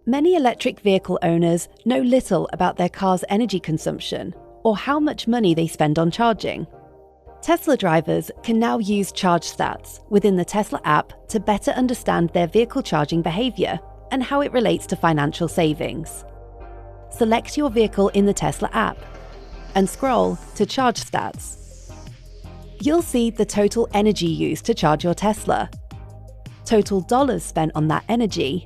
Many electric vehicle owners know little about their car's energy consumption or how much money they spend on charging. Tesla drivers can now use ChargeStats within the Tesla app to better understand their vehicle charging behavior and how it relates to financial savings. Select your vehicle in the Tesla app and scroll to ChargeStats. You'll see the total energy used to charge your Tesla, total dollars spent on that energy,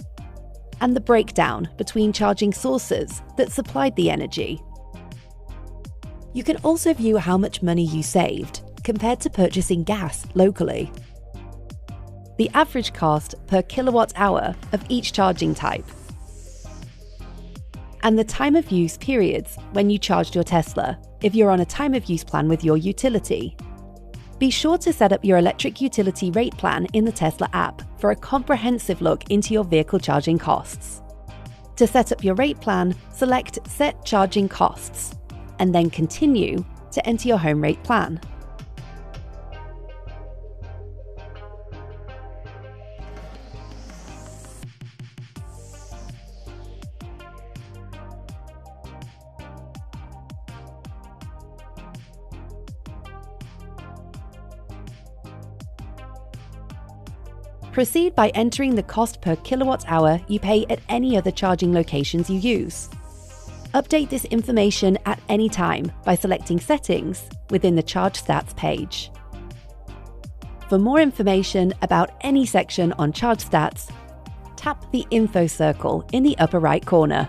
and the breakdown between charging sources that supplied the energy. You can also view how much money you saved compared to purchasing gas locally, the average cost per kilowatt hour of each charging type, and the time of use periods when you charged your Tesla if you're on a time of use plan with your utility. Be sure to set up your electric utility rate plan in the Tesla app for a comprehensive look into your vehicle charging costs. To set up your rate plan, select Set Charging Costs, and then Continue to enter your home rate plan. Proceed by entering the cost per kilowatt hour you pay at any other charging locations you use. Update this information at any time by selecting Settings within the ChargeStats page. For more information about any section on ChargeStats, tap the Info circle in the upper right corner.